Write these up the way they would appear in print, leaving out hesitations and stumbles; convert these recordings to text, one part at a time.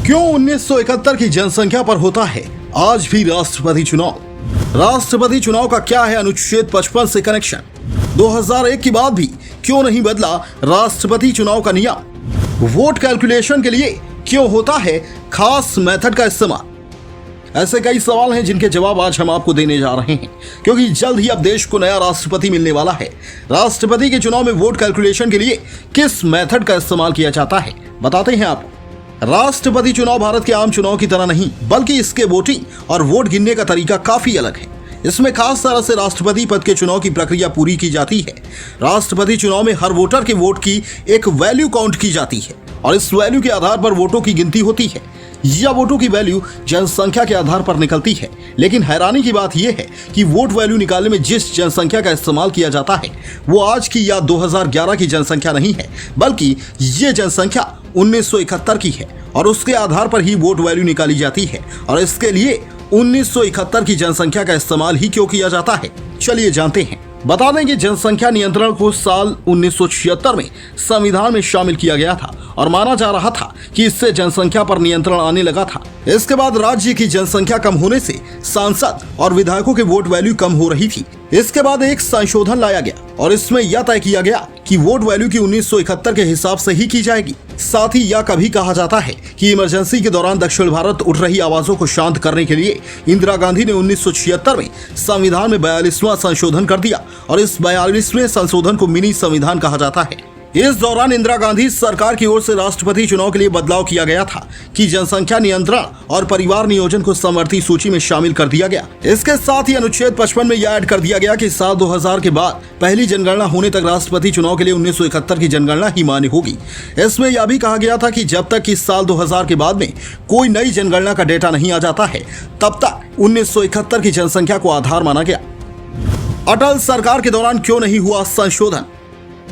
क्यों 1971 की जनसंख्या पर होता है आज भी राष्ट्रपति चुनाव? राष्ट्रपति चुनाव का क्या है अनुच्छेद 55 से कनेक्शन? 2001 के बाद भी क्यों नहीं बदला राष्ट्रपति चुनाव का नियम? वोट कैलकुलेशन के लिए क्यों होता है खास मेथड का इस्तेमाल? ऐसे कई सवाल हैं जिनके जवाब आज हम आपको देने जा रहे हैं, क्योंकि जल्द ही अब देश को नया राष्ट्रपति मिलने वाला है। राष्ट्रपति के चुनाव में वोट कैलकुलेशन के लिए किस मेथड का इस्तेमाल किया जाता है, बताते हैं आपको। राष्ट्रपति चुनाव भारत के आम चुनाव की तरह नहीं, बल्कि इसके वोटिंग और वोट गिनने का तरीका काफी अलग है। इसमें खास तरह से राष्ट्रपति पद के चुनाव की प्रक्रिया पूरी की जाती है। राष्ट्रपति चुनाव में हर वोटर के वोट की एक वैल्यू काउंट की जाती है और इस वैल्यू के आधार पर वोटों की गिनती होती है। यह वोटों की वैल्यू जनसंख्या के आधार पर निकलती है, लेकिन हैरानी की बात यह है कि वोट वैल्यू निकालने में जिस जनसंख्या का इस्तेमाल किया जाता है वो आज की या 2011 की जनसंख्या नहीं है, बल्कि ये जनसंख्या 1971 की है और उसके आधार पर ही वोट वैल्यू निकाली जाती है। और इसके लिए 1971 की जनसंख्या का इस्तेमाल ही क्यों किया जाता है, चलिए जानते हैं। बता दें कि जनसंख्या नियंत्रण को साल 1976 में संविधान में शामिल किया गया था और माना जा रहा था कि इससे जनसंख्या पर नियंत्रण आने लगा था। इसके बाद राज्य की जनसंख्या कम होने से सांसद और विधायकों के वोट वैल्यू कम हो रही थी। इसके बाद एक संशोधन लाया गया और इसमें यह तय किया गया कि वोट वैल्यू की 1971 के हिसाब से ही की जाएगी। साथ ही यह कभी कहा जाता है कि इमरजेंसी के दौरान दक्षिण भारत उठ रही आवाजों को शांत करने के लिए इंदिरा गांधी ने 1976 में संविधान में 42वां संशोधन कर दिया और इस 42वें संशोधन को मिनी संविधान कहा जाता है। इस दौरान इंदिरा गांधी सरकार की ओर से राष्ट्रपति चुनाव के लिए बदलाव किया गया था कि जनसंख्या नियंत्रण और परिवार नियोजन को समवर्ती सूची में शामिल कर दिया गया। इसके साथ ही अनुच्छेद 55 में यह ऐड कर दिया गया कि साल 2000 के बाद पहली जनगणना होने तक राष्ट्रपति चुनाव के लिए 1971 की जनगणना ही मान्य होगी। इसमें यह भी कहा गया था कि जब तक इस साल 2000 के बाद में कोई नई जनगणना का डेटा नहीं आ जाता है, तब तक 1971 की जनसंख्या को आधार माना गया। अटल सरकार के दौरान क्यों नहीं हुआ संशोधन?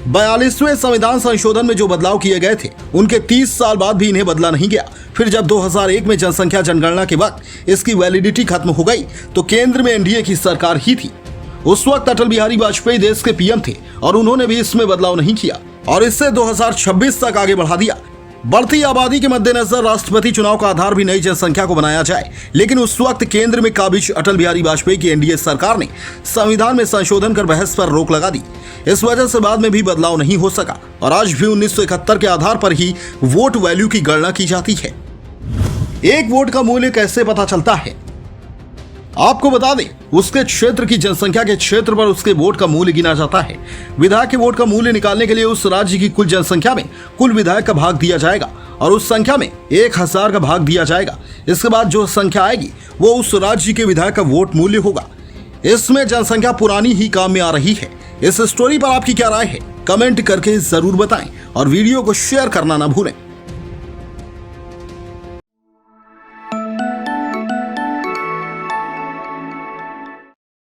42वें संविधान संशोधन में जो बदलाव किए गए थे उनके 30 साल बाद भी इन्हें बदला नहीं गया। फिर जब 2001 में जनसंख्या जनगणना के वक्त इसकी वैलिडिटी खत्म हो गई तो केंद्र में एनडीए की सरकार ही थी। उस वक्त अटल बिहारी वाजपेयी देश के पीएम थे और उन्होंने भी इसमें बदलाव नहीं किया और इससे 2026 तक आगे बढ़ा दिया। बढ़ती आबादी के मद्देनजर राष्ट्रपति चुनाव का आधार भी नई जनसंख्या को बनाया जाए, लेकिन उस वक्त केंद्र में काबिज अटल बिहारी वाजपेयी की एनडीए सरकार ने संविधान में संशोधन कर बहस पर रोक लगा दी। इस वजह से बाद में भी बदलाव नहीं हो सका और आज भी 1971 के आधार पर ही वोट वैल्यू की गणना की जाती है। एक वोट का मूल्य कैसे पता चलता है? आपको बता दें, उसके क्षेत्र की जनसंख्या के क्षेत्र पर उसके वोट का मूल्य गिना जाता है। विधायक के वोट का मूल्य निकालने के लिए उस राज्य की कुल जनसंख्या में कुल विधायक का भाग दिया जाएगा और उस संख्या में 1000 का भाग दिया जाएगा। इसके बाद जो संख्या आएगी वो उस राज्य के विधायक का वोट मूल्य होगा। इसमें जनसंख्या पुरानी ही काम में आ रही है। इस स्टोरी पर आपकी क्या राय है, कमेंट करके जरूर बताएं और वीडियो को शेयर करना ना भूलें।